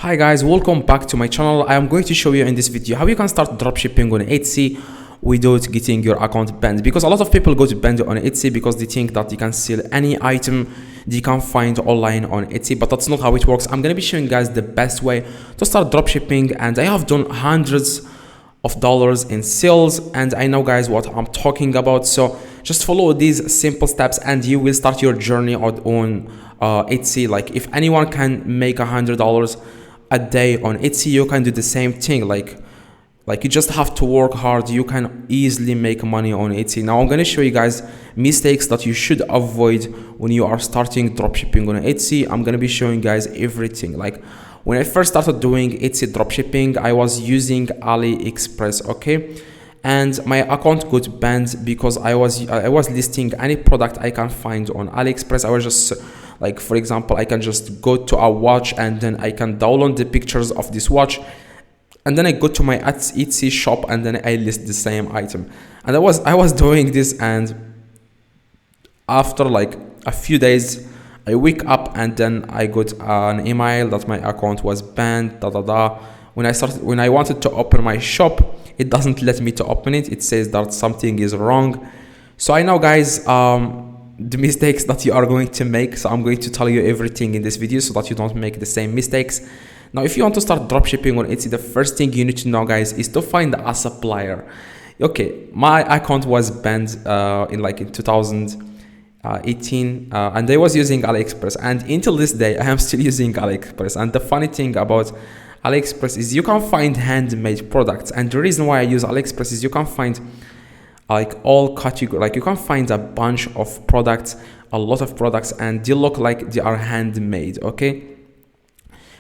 Hi guys, welcome back to my channel. I am going to show you in this video how you can start dropshipping on Etsy without getting your account banned, because a lot of people go to banned on Etsy because they think that you can sell any item they can find online on Etsy, but that's not how it works. I'm going to be showing you guys the best way to start dropshipping, and I have done hundreds of dollars in sales and I know guys what I'm talking about. So just follow these simple steps and you will start your journey on Etsy. Like if anyone can make $100 a day on Etsy, you can do the same thing. Like you just have to work hard. You can easily make money on Etsy. Now I'm going to show you guys mistakes that you should avoid when you are starting dropshipping on Etsy. I'm going to be showing you guys everything. Like when I first started doing Etsy dropshipping, I was using Aliexpress, okay, and my account got banned because I was listing any product I can find on Aliexpress. I was just like, for example, I can just go to a watch and then I can download the pictures of this watch, and then I go to my Etsy shop and then I list the same item. And I was doing this, and after like a few days I wake up and then I got an email that my account was banned. When I wanted to open my shop, it doesn't let me to open it. It says that something is wrong. So I know guys the mistakes that you are going to make, so I'm going to tell you everything in this video so that you don't make the same mistakes. Now if you want to start dropshipping on Etsy, the first thing you need to know guys is to find a supplier. Okay, my account was banned in 2018 and I was using Aliexpress, and until this day I am still using Aliexpress. And the funny thing about Aliexpress is you can find handmade products, and the reason why I use Aliexpress is you can find like all category, like you can find a bunch of products, a lot of products, and they look like they are handmade. Okay,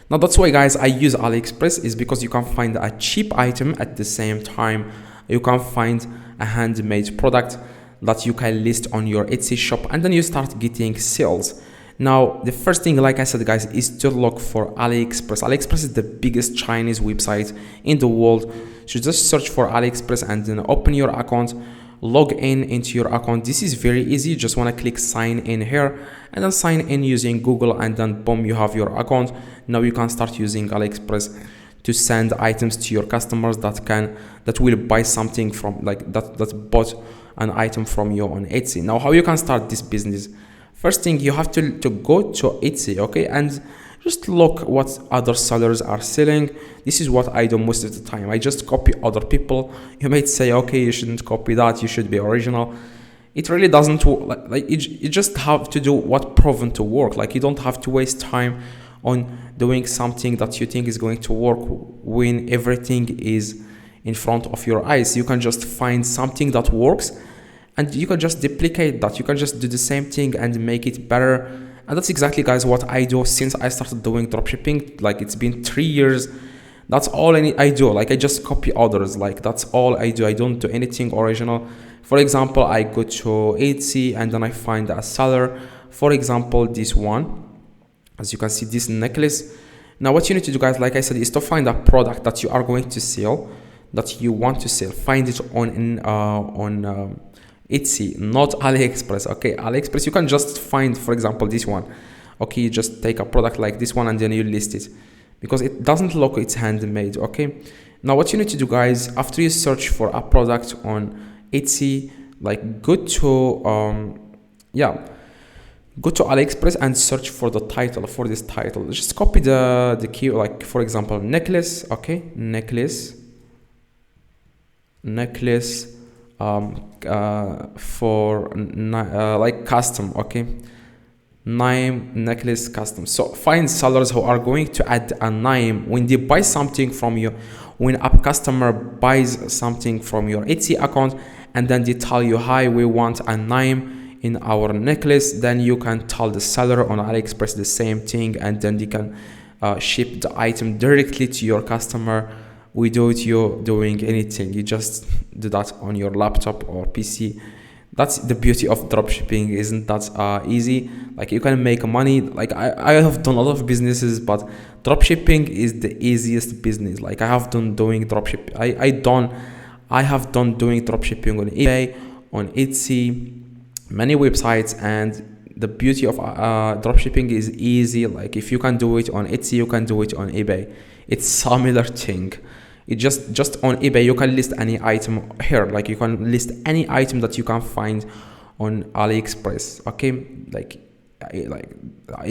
now that's why guys I use Aliexpress, is because you can find a cheap item at the same time you can find a handmade product that you can list on your Etsy shop, and then you start getting sales. Now the first thing, like I said guys, is to look for Aliexpress. Aliexpress is the biggest Chinese website in the world. So just search for Aliexpress and then open your account, log in into your account. This is very easy. You just want to click sign in here and then sign in using Google, and then boom, you have your account. Now you can start using Aliexpress to send items to your customers that will buy something from, like that bought an item from you on Etsy. Now how you can start this business? First thing, you have to go to Etsy, okay, and just look what other sellers are selling. This is what I do most of the time. I just copy other people. You might say, okay, you shouldn't copy that, you should be original. It really doesn't work. You just have to do what proven to work. Like you don't have to waste time on doing something that you think is going to work when everything is in front of your eyes. You can just find something that works and you can just duplicate that. You can just do the same thing and make it better. And that's exactly guys what I do since I started doing dropshipping. Like it's been 3 years. That's all I do. Like I just copy others. Like that's all I do. I don't do anything original. For example, I go to Etsy and then I find a seller. For example, this one, as you can see, this necklace. Now what you need to do guys, like I said, is to find a product that you are going to sell, that you want to sell. Find it on Etsy, not Aliexpress. Okay, Aliexpress you can just find, for example, this one. Okay, you just take a product like this one and then you list it, because it doesn't look it's handmade. Okay, now what you need to do guys, after you search for a product on Etsy, like go to Aliexpress and search for the title, for this title. Just copy the key, like for example necklace. Okay, necklace like custom. Okay, name necklace custom. So find sellers who are going to add a name when they buy something from you. When a customer buys something from your Etsy account and then they tell you, hi, we want a name in our necklace, then you can tell the seller on Aliexpress the same thing, and then they can ship the item directly to your customer without you doing anything. You just do that on your laptop or PC. That's the beauty of dropshipping, isn't that easy? Like you can make money. Like I have done a lot of businesses, but dropshipping is the easiest business. Like I have done doing dropshipping. I have done doing dropshipping on eBay, on Etsy, many websites, and the beauty of dropshipping is easy. Like if you can do it on Etsy, you can do it on eBay. It's similar thing. It just on eBay you can list any item here. Like you can list any item that you can find on AliExpress. Okay, like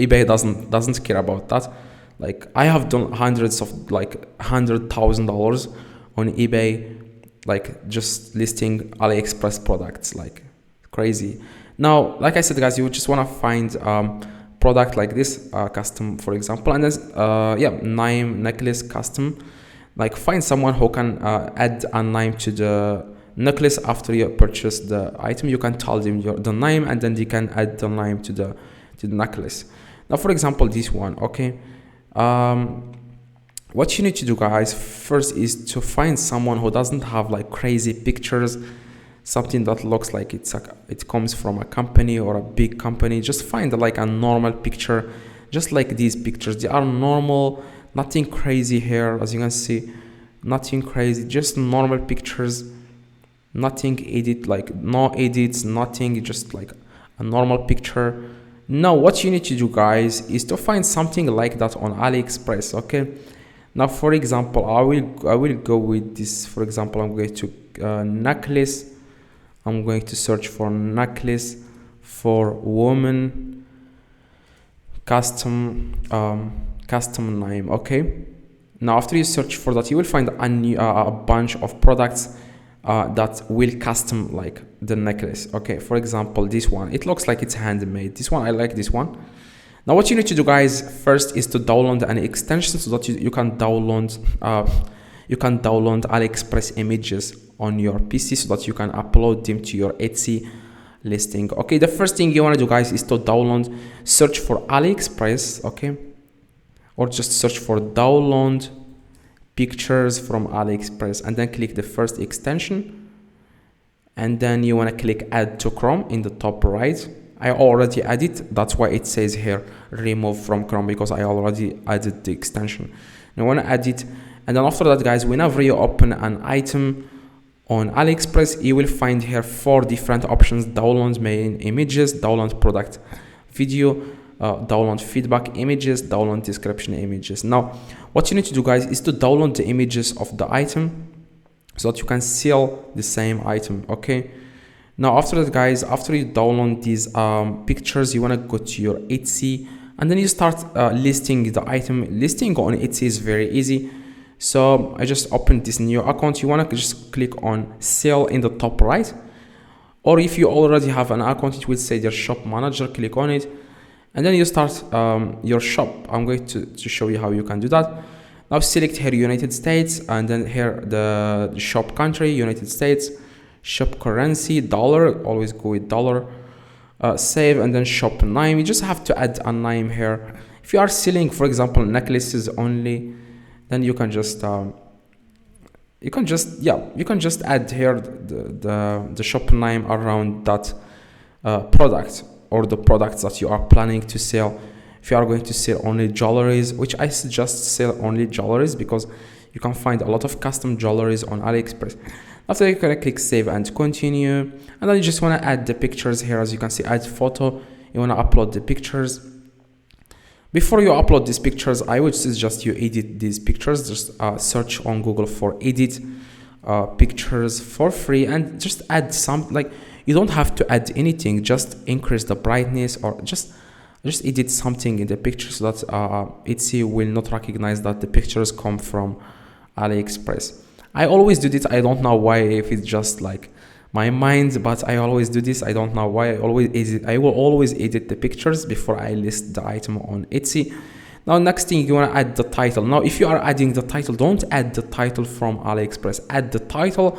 eBay doesn't care about that. Like I have done hundreds of like $100,000 on eBay, like just listing AliExpress products, like crazy. Now, like I said, guys, you just want to find product like this, custom, for example, and then name necklace custom. Like find someone who can add a name to the necklace after you purchase the item. You can tell them the name, and then they can add the name to the necklace. Now, for example, this one, okay. What you need to do, guys, first is to find someone who doesn't have like crazy pictures, something that looks like it comes from a company or a big company. Just find like a normal picture, just like these pictures. They are normal, nothing crazy here, as you can see, nothing crazy, just normal pictures, nothing edit, like no edits, nothing, just like a normal picture. Now what you need to do, guys, is to find something like that on AliExpress. Okay, now for example, I will go with this. For example, I'm going to necklace. I'm going to search for necklace for woman, custom name. Okay, now after you search for that, you will find a bunch of products that will custom like the necklace. Okay, for example, this one, it looks like it's handmade. This one, I like this one. Now what you need to do, guys, first is to download an extension so that you can download AliExpress images on your PC so that you can upload them to your Etsy listing. Okay, the first thing you want to do, guys, is to search for AliExpress. Okay, or just search for download pictures from AliExpress, and then click the first extension, and then you want to click add to Chrome in the top right. I already added, that's why it says here remove from Chrome, because I already added the extension. Now I want to add it, and then after that, guys, whenever you open an item on AliExpress, you will find here 4 different options: download main images, download product video, download feedback images, download description images. Now what you need to do, guys, is to download the images of the item so that you can sell the same item. Okay, now after that, guys, after you download these pictures, you want to go to your Etsy, and then you start listing the item. Listing on Etsy is very easy. So I just opened this new account. You want to just click on sell in the top right, or if you already have an account, it will say your shop manager. Click on it, and then you start your shop. I'm going to show you how you can do that. Now select here United States, and then here the shop country, United States, shop currency, dollar, always go with dollar, save, and then shop name. You just have to add a name here. If you are selling, for example, necklaces only, then you can just add here the shop name around that product, or the products that you are planning to sell. If you are going to sell only jewelries, which I suggest sell only jewelries, because you can find a lot of custom jewelries on AliExpress. After you can click save and continue, and then you just want to add the pictures here. As you can see, add photo. You want to upload the pictures. Before you upload these pictures, I would suggest you edit these pictures. Just search on Google for edit pictures for free, and just add some, like, you don't have to add anything, just increase the brightness, or just edit something in the picture so that Etsy will not recognize that the pictures come from AliExpress. I always do this. I don't know why, if it's just like my mind, but I always do this. I don't know why. I will always edit the pictures before I list the item on Etsy. Now next thing, you want to add the title. Now if you are adding the title, don't add the title from AliExpress. Add the title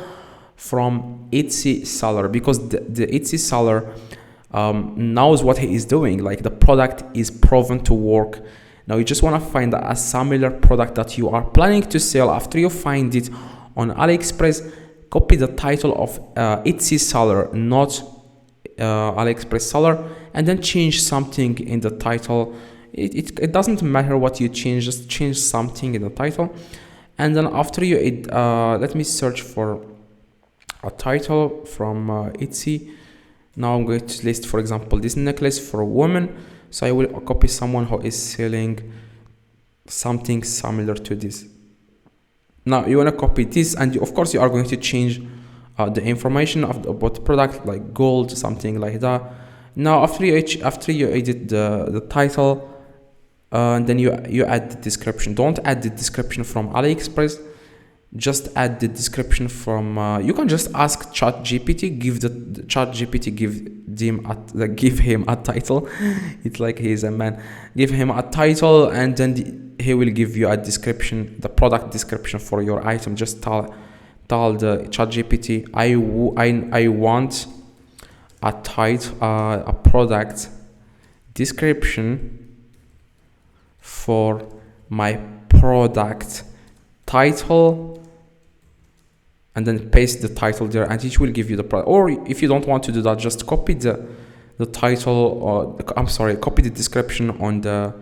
from Etsy seller, because the Etsy seller knows what he is doing. Like, the product is proven to work. Now you just want to find a similar product that you are planning to sell. After you find it on AliExpress, copy the title of Etsy seller, not AliExpress seller, and then change something in the title. It doesn't matter what you change, just change something in the title. And then after you let me search for a title from Etsy. Now I'm going to list, for example, this necklace for a woman. So I will copy someone who is selling something similar to this. Now you want to copy this, and of course you are going to change the information about the product, like gold, something like that. Now after you edit the title, and then you add the description. Don't add the description from AliExpress, just add the description from you can just ask ChatGPT, give him a title. It's like he's a man. Give him a title, and then he will give you a description, the product description for your item. Just tell the ChatGPT, I want a product description for my product title, and then paste the title there, and it will give you the product. Or if you don't want to do that, just copy the title, or copy the description on the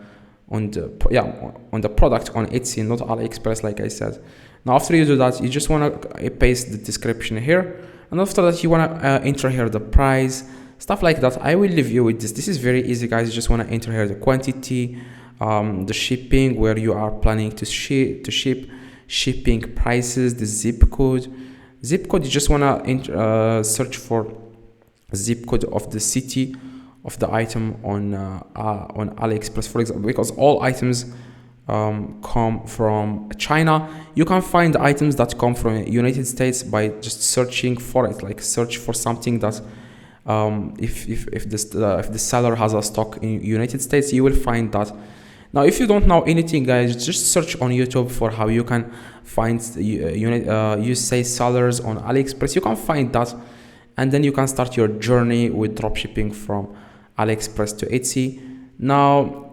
product on Etsy, not AliExpress, like I said. Now after you do that, you just want to paste the description here, and after that you want to enter here the price, stuff like that. I will leave you with this is very easy, guys. You just want to enter here the quantity, the shipping, where you are planning to ship, shipping prices, the zip code. You just want to search for zip code of the city of the item on AliExpress, for example, because all items come from China. You can find items that come from United States by just searching for it, like search for something that if the seller has a stock in United States, you will find that. Now if you don't know anything, guys, just search on YouTube for how you can find you say sellers on AliExpress. You can find that, and then you can start your journey with dropshipping from AliExpress to Etsy. Now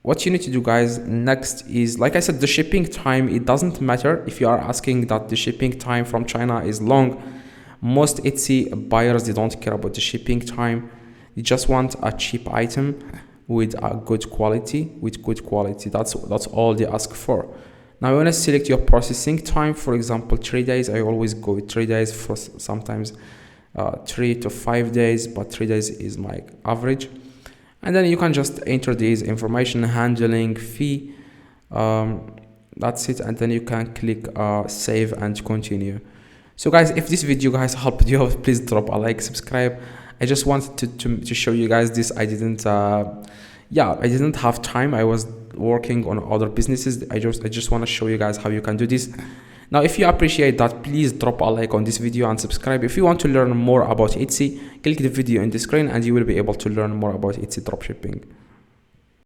what you need to do, guys, next is, like I said, the shipping time. It doesn't matter if you are asking that the shipping time from China is long. Most Etsy buyers, they don't care about the shipping time. They just want a cheap item with a good quality. That's all they ask for. Now you want to select your processing time. For example, 3 days. I always go with 3 days, for sometimes 3 to 5 days, but 3 days is my average. And then you can just enter these information, handling fee, that's it, and then you can click save and continue. So guys, if this video, guys, helped you, please drop a like, subscribe. I just wanted to show you guys this. I didn't have time. I was working on other businesses. I just want to show you guys how you can do this. Now if you appreciate that, please drop a like on this video and subscribe. If you want to learn more about Etsy, click the video in the screen and you will be able to learn more about Etsy dropshipping.